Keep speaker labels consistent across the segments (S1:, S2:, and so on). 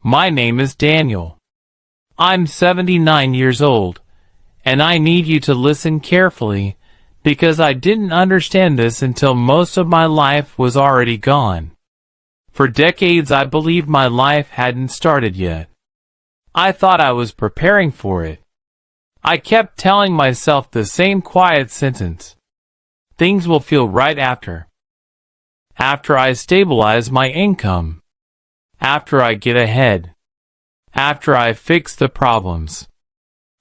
S1: My name is Daniel. I'm 79 years old, and I need you to listen carefully because I didn't understand this until most of my life was already gone. For decades I believed my life hadn't started yet. I thought I was preparing for it. I kept telling myself the same quiet sentence. Things will feel right after. After I stabilize my income. After I get ahead. After I fix the problems.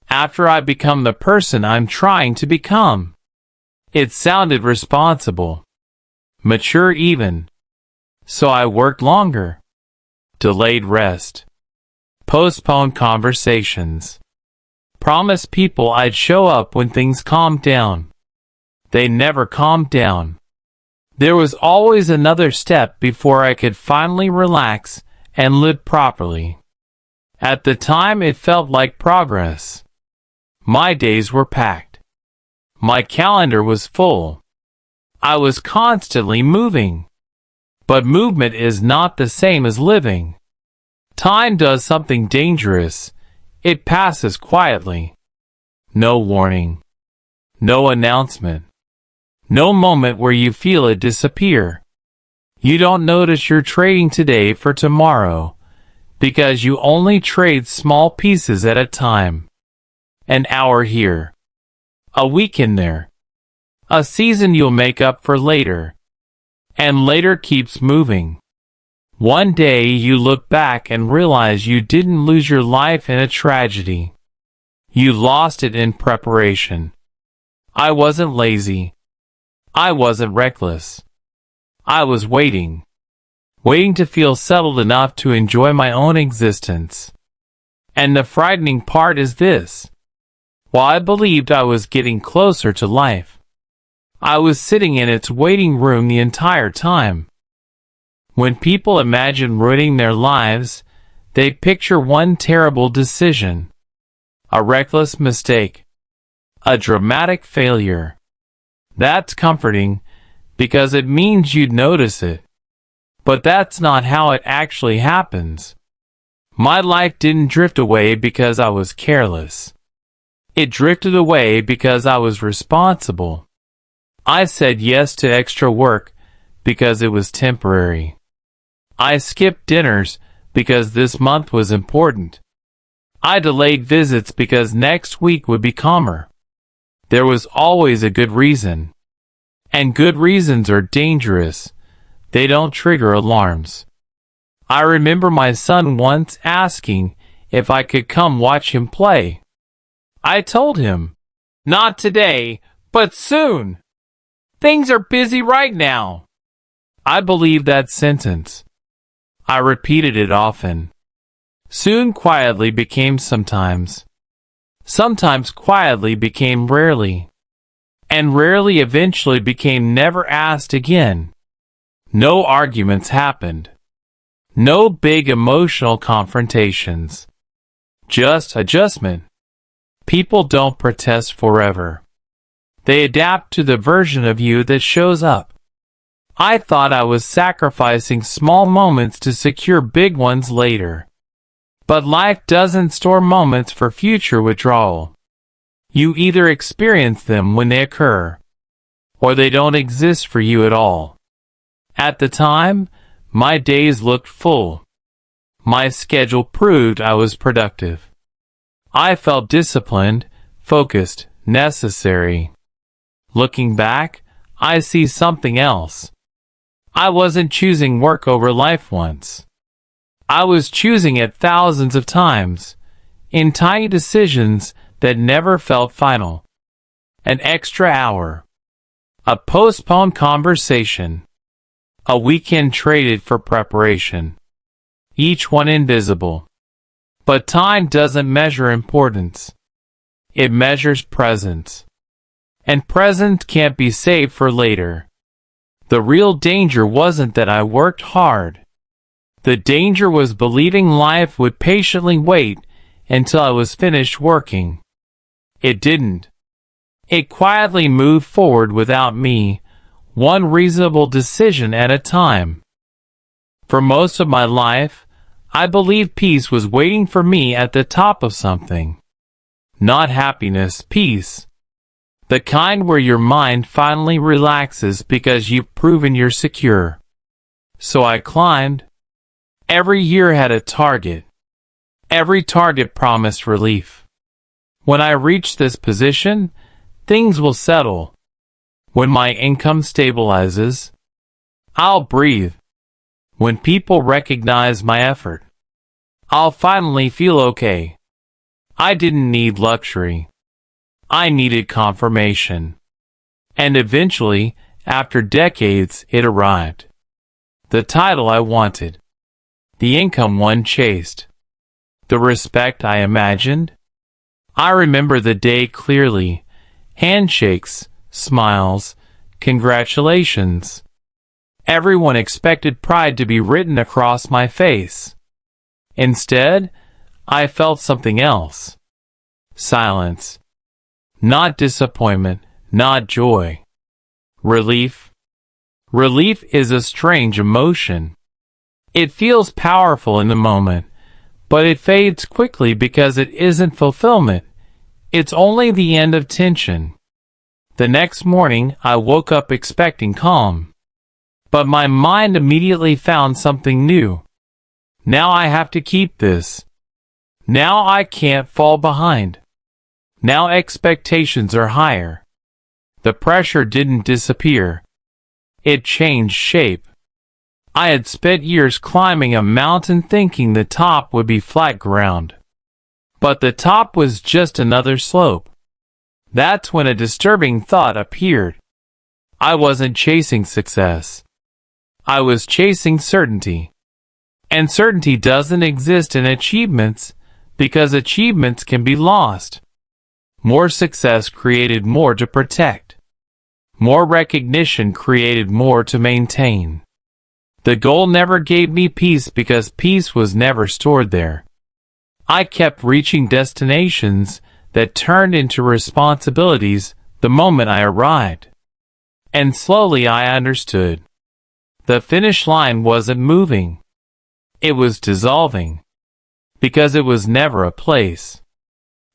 S1: After I become the person I'm trying to become. It sounded responsible. Mature even. So I worked longer. Delayed rest. Postponed conversations. Promised people I'd show up when things calmed down. They never calmed down. There was always another step before I could finally relax and live properly. At the time it felt like progress. My days were packed. My calendar was full. I was constantly moving. But movement is not the same as living. Time does something dangerous. It passes quietly. No warning. No announcement. No moment where you feel it disappear. You don't notice you're trading today for tomorrow because you only trade small pieces at a time. An hour here. A weekend there. A season you'll make up for later. And later keeps moving. One day you look back and realize you didn't lose your life in a tragedy. You lost it in preparation. I wasn't lazy. I wasn't reckless. I was waiting. Waiting to feel settled enough to enjoy my own existence. And the frightening part is this. While I believed I was getting closer to life, I was sitting in its waiting room the entire time. When people imagine ruining their lives, they picture one terrible decision. A reckless mistake. A dramatic failure. That's comforting, because it means you'd notice it. But that's not how it actually happens. My life didn't drift away because I was careless. It drifted away because I was responsible. I said yes to extra work because it was temporary. I skipped dinners because this month was important. I delayed visits because next week would be calmer. There was always a good reason. And good reasons are dangerous. They don't trigger alarms. I remember my son once asking if I could come watch him play. I told him, "Not today, but soon. Things are busy right now." I believed that sentence. I repeated it often. Soon quietly became sometimes. Sometimes quietly became rarely. And rarely eventually became never asked again. No arguments happened. No big emotional confrontations. Just adjustment. People don't protest forever. They adapt to the version of you that shows up. I thought I was sacrificing small moments to secure big ones later. But life doesn't store moments for future withdrawal. You either experience them when they occur, or they don't exist for you at all. At the time, my days looked full. My schedule proved I was productive. I felt disciplined, focused, necessary. Looking back, I see something else. I wasn't choosing work over life once. I was choosing it thousands of times, in tiny decisions that never felt final. An extra hour. A postponed conversation. A weekend traded for preparation. Each one invisible. But time doesn't measure importance. It measures presence. And present can't be saved for later. The real danger wasn't that I worked hard. The danger was believing life would patiently wait until I was finished working. It didn't. It quietly moved forward without me, one reasonable decision at a time. For most of my life, I believed peace was waiting for me at the top of something. Not happiness, peace. The kind where your mind finally relaxes because you've proven you're secure. So I climbed. Every year had a target. Every target promised relief. When I reach this position, things will settle. When my income stabilizes, I'll breathe. When people recognize my effort, I'll finally feel okay. I didn't need luxury. I needed confirmation. And eventually, after decades, it arrived. The title I wanted. The income one chased. The respect I imagined. I remember the day clearly. Handshakes, smiles, congratulations. Everyone expected pride to be written across my face. Instead, I felt something else. Silence. Not disappointment, not joy. Relief. Relief is a strange emotion. It feels powerful in the moment, but it fades quickly because it isn't fulfillment. It's only the end of tension. The next morning, I woke up expecting calm. But my mind immediately found something new. Now I have to keep this. Now I can't fall behind. Now expectations are higher. The pressure didn't disappear. It changed shape. I had spent years climbing a mountain thinking the top would be flat ground. But the top was just another slope. That's when a disturbing thought appeared. I wasn't chasing success. I was chasing certainty. And certainty doesn't exist in achievements because achievements can be lost. More success created more to protect. More recognition created more to maintain. The goal never gave me peace because peace was never stored there. I kept reaching destinations that turned into responsibilities the moment I arrived. And slowly I understood. The finish line wasn't moving. It was dissolving. Because it was never a place.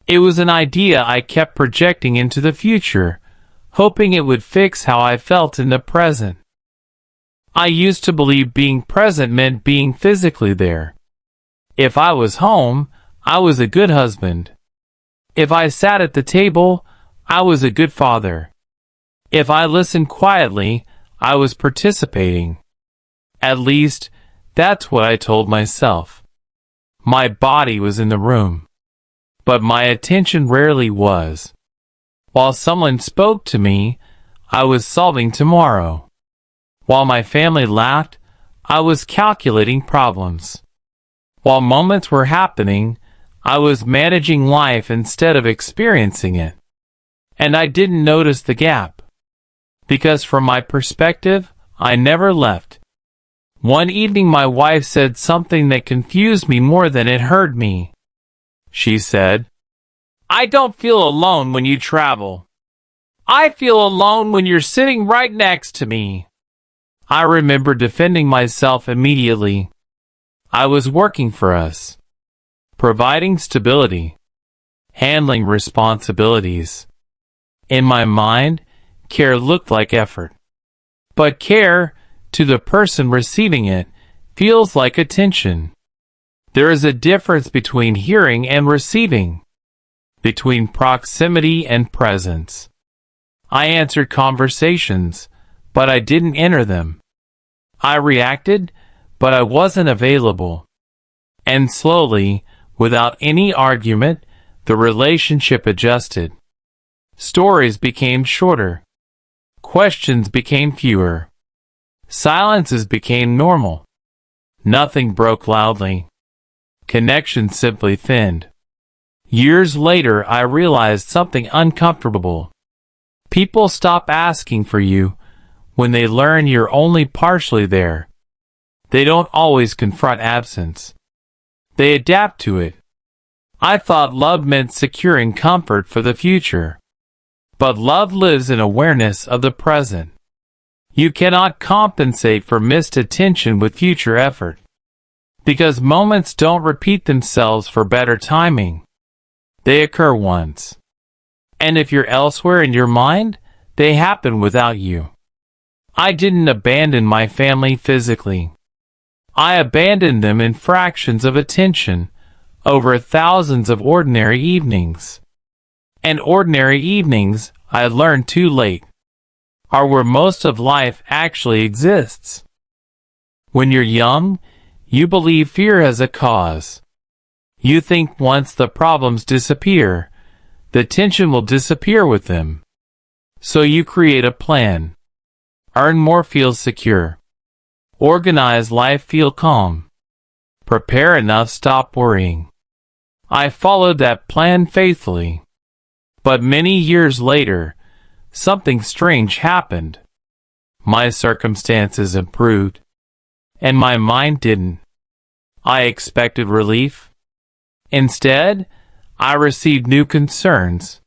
S1: It was an idea I kept projecting into the future, hoping it would fix how I felt in the present. I used to believe being present meant being physically there. If I was home, I was a good husband. If I sat at the table, I was a good father. If I listened quietly, I was participating. At least, that's what I told myself. My body was in the room. But my attention rarely was. While someone spoke to me, I was solving tomorrow. While my family laughed, I was calculating problems. While moments were happening, I was managing life instead of experiencing it. And I didn't notice the gap. Because from my perspective, I never left. One evening my wife said something that confused me more than it hurt me. She said, "I don't feel alone when you travel. I feel alone when you're sitting right next to me." I remember defending myself immediately. I was working for us. Providing stability. Handling responsibilities. In my mind, care looked like effort. But care, to the person receiving it, feels like attention. There is a difference between hearing and receiving. Between proximity and presence. I answered conversations, but I didn't enter them. I reacted, but I wasn't available. And slowly, without any argument, the relationship adjusted. Stories became shorter. Questions became fewer. Silences became normal. Nothing broke loudly. Connection simply thinned. Years later, I realized something uncomfortable. People stop asking for you when they learn you're only partially there. They don't always confront absence. They adapt to it. I thought love meant securing comfort for the future. But love lives in awareness of the present. You cannot compensate for missed attention with future effort. Because moments don't repeat themselves for better timing. They occur once. And if you're elsewhere in your mind, they happen without you. I didn't abandon my family physically. I abandoned them in fractions of attention, over thousands of ordinary evenings. And ordinary evenings, I learned too late, are where most of life actually exists. When you're young, you believe fear has a cause. You think once the problems disappear, the tension will disappear with them. So you create a plan. Earn more, feel secure. Organize life, feel calm. Prepare enough, stop worrying. I followed that plan faithfully. But many years later, something strange happened. My circumstances improved, and my mind didn't. I expected relief. Instead, I received new concerns.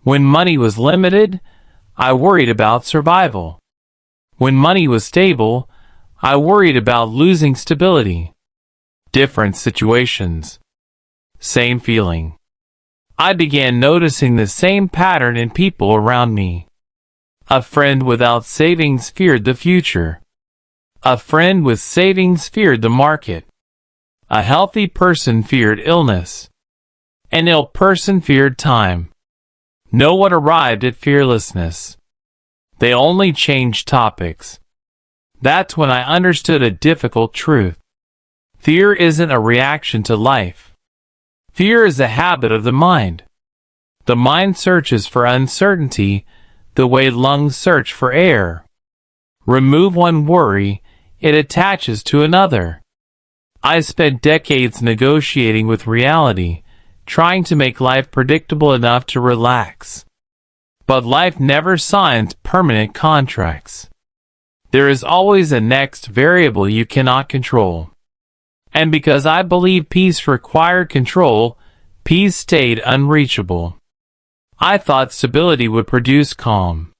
S1: When money was limited, I worried about survival. When money was stable, I worried about losing stability. Different situations. Same feeling. I began noticing the same pattern in people around me. A friend without savings feared the future. A friend with savings feared the market. A healthy person feared illness. An ill person feared time. No one arrived at fearlessness. They only changed topics. That's when I understood a difficult truth. Fear isn't a reaction to life. Fear is a habit of the mind. The mind searches for uncertainty the way lungs search for air. Remove one worry, it attaches to another. I spent decades negotiating with reality, trying to make life predictable enough to relax. But life never signs permanent contracts. There is always a next variable you cannot control. And because I believed peace required control, peace stayed unreachable. I thought stability would produce calm.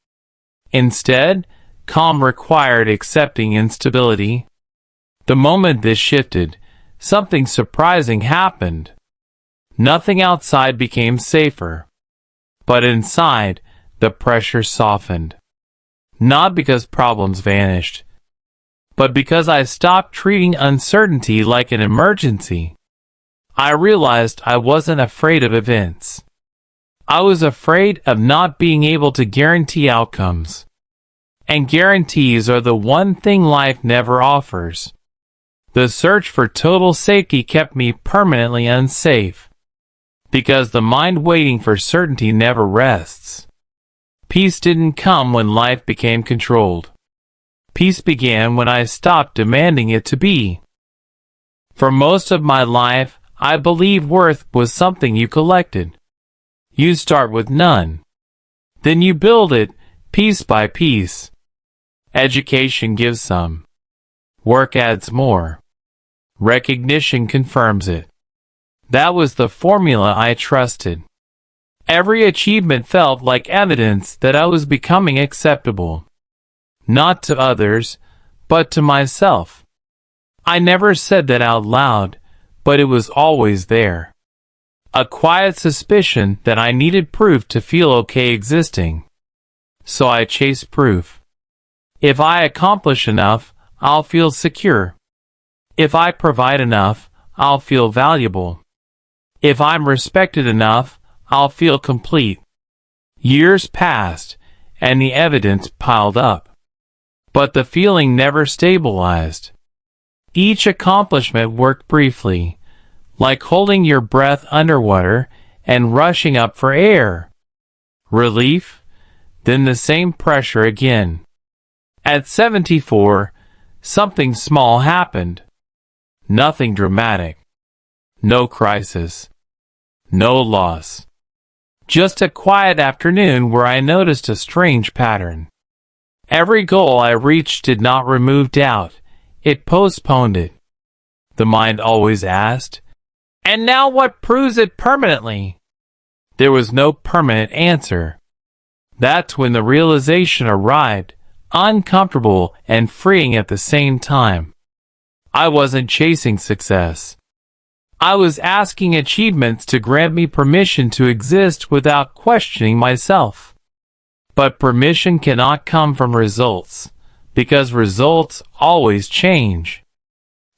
S1: Instead, calm required accepting instability. The moment this shifted, something surprising happened. Nothing outside became safer. But inside, the pressure softened. Not because problems vanished, but because I stopped treating uncertainty like an emergency. I realized I wasn't afraid of events. I was afraid of not being able to guarantee outcomes. And guarantees are the one thing life never offers. The search for total safety kept me permanently unsafe. Because the mind waiting for certainty never rests. Peace didn't come when life became controlled. Peace began when I stopped demanding it to be. For most of my life, I believed worth was something you collected. You start with none. Then you build it, piece by piece. Education gives some. Work adds more. Recognition confirms it. That was the formula I trusted. Every achievement felt like evidence that I was becoming acceptable. Not to others, but to myself. I never said that out loud, but it was always there. A quiet suspicion that I needed proof to feel okay existing. So I chased proof. If I accomplish enough, I'll feel secure. If I provide enough, I'll feel valuable. If I'm respected enough, I'll feel complete. Years passed, and the evidence piled up. But the feeling never stabilized. Each accomplishment worked briefly, like holding your breath underwater and rushing up for air. Relief, then the same pressure again. At 74, something small happened. Nothing dramatic. No crisis. No loss. Just a quiet afternoon where I noticed a strange pattern. Every goal I reached did not remove doubt, it postponed it. The mind always asked, "And now what proves it permanently?" There was no permanent answer. That's when the realization arrived, uncomfortable and freeing at the same time. I wasn't chasing success. I was asking achievements to grant me permission to exist without questioning myself. But permission cannot come from results, because results always change.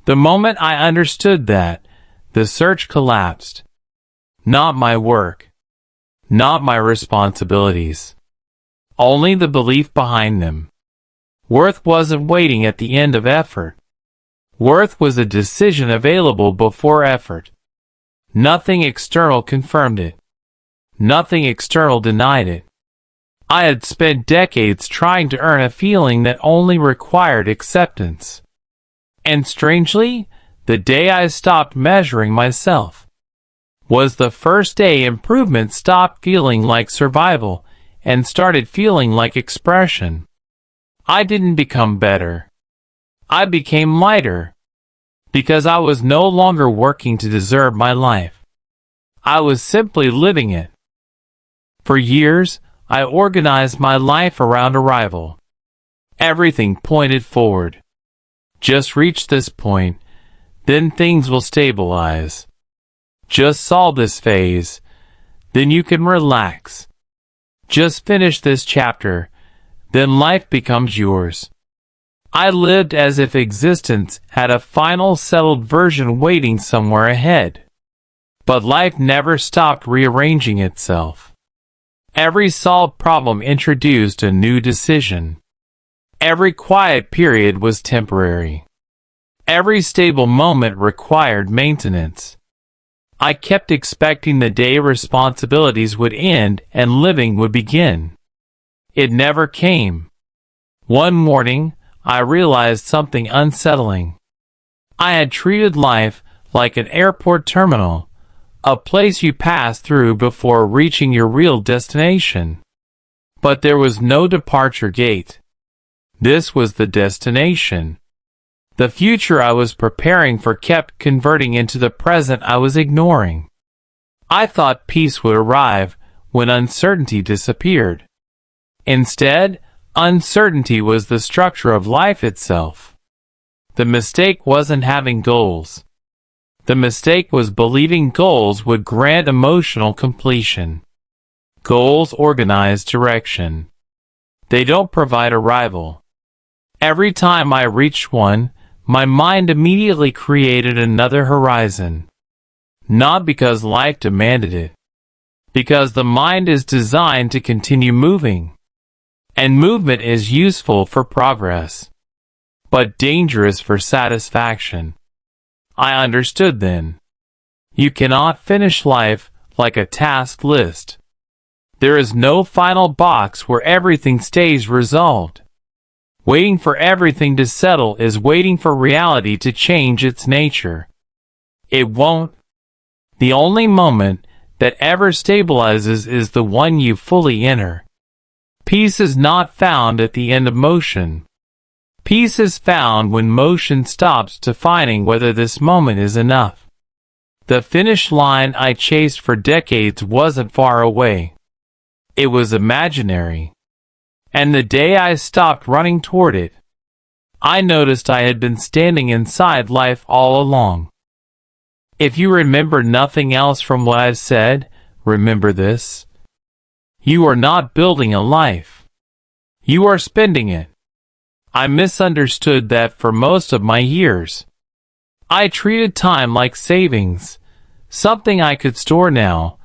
S1: The moment I understood that, the search collapsed. Not my work. Not my responsibilities. Only the belief behind them. Worth wasn't waiting at the end of effort. Worth was a decision available before effort. Nothing external confirmed it. Nothing external denied it. I had spent decades trying to earn a feeling that only required acceptance. And strangely, the day I stopped measuring myself was the first day improvement stopped feeling like survival and started feeling like expression. I didn't become better. I became lighter, because I was no longer working to deserve my life. I was simply living it. For years, I organized my life around arrival. Everything pointed forward. Just reach this point, then things will stabilize. Just solve this phase, then you can relax. Just finish this chapter, then life becomes yours. I lived as if existence had a final settled version waiting somewhere ahead. But life never stopped rearranging itself. Every solved problem introduced a new decision. Every quiet period was temporary. Every stable moment required maintenance. I kept expecting the day responsibilities would end and living would begin. It never came. One morning, I realized something unsettling. I had treated life like an airport terminal, a place you pass through before reaching your real destination. But there was no departure gate. This was the destination. The future I was preparing for kept converting into the present I was ignoring. I thought peace would arrive when uncertainty disappeared. Instead, uncertainty was the structure of life itself. The mistake wasn't having goals. The mistake was believing goals would grant emotional completion. Goals organize direction. They don't provide arrival. Every time I reached one, my mind immediately created another horizon. Not because life demanded it. Because the mind is designed to continue moving. And movement is useful for progress, but dangerous for satisfaction. I understood then. You cannot finish life like a task list. There is no final box where everything stays resolved. Waiting for everything to settle is waiting for reality to change its nature. It won't. The only moment that ever stabilizes is the one you fully enter. Peace is not found at the end of motion. Peace is found when motion stops defining whether this moment is enough. The finish line I chased for decades wasn't far away. It was imaginary. And the day I stopped running toward it, I noticed I had been standing inside life all along. If you remember nothing else from what I've said, remember this. You are not building a life. You are spending it. I misunderstood that for most of my years. I treated time like savings, something I could store now,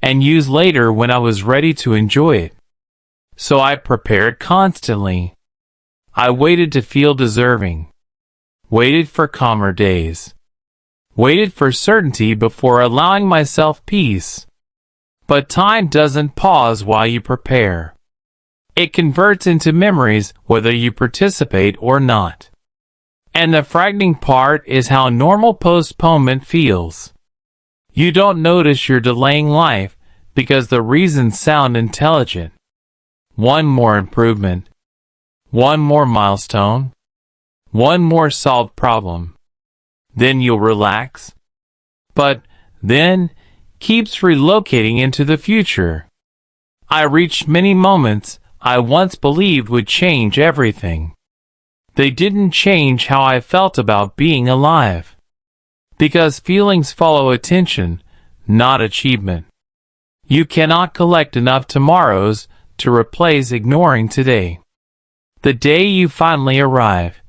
S1: and use later when I was ready to enjoy it. So I prepared constantly. I waited to feel deserving. Waited for calmer days. Waited for certainty before allowing myself peace. But time doesn't pause while you prepare. It converts into memories whether you participate or not. And the frightening part is how normal postponement feels. You don't notice you're delaying life because the reasons sound intelligent. One more improvement. One more milestone. One more solved problem. Then you'll relax. But then keeps relocating into the future. I reached many moments I once believed would change everything. They didn't change how I felt about being alive. Because feelings follow attention, not achievement. You cannot collect enough tomorrows to replace ignoring today. The day you finally arrive,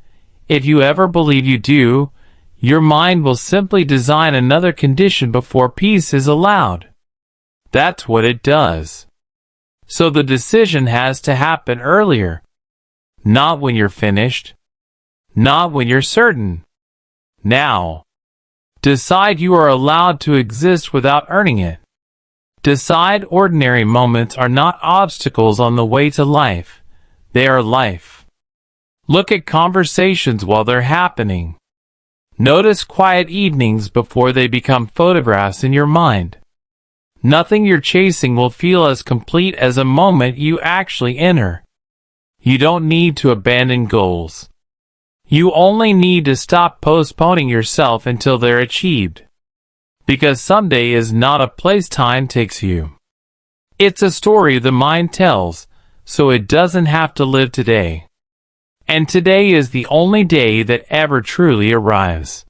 S1: if you ever believe you do, your mind will simply design another condition before peace is allowed. That's what it does. So the decision has to happen earlier. Not when you're finished. Not when you're certain. Now. Decide you are allowed to exist without earning it. Decide ordinary moments are not obstacles on the way to life. They are life. Look at conversations while they're happening. Notice quiet evenings before they become photographs in your mind. Nothing you're chasing will feel as complete as a moment you actually enter. You don't need to abandon goals. You only need to stop postponing yourself until they're achieved. Because someday is not a place time takes you. It's a story the mind tells, so it doesn't have to live today. And today is the only day that ever truly arrives.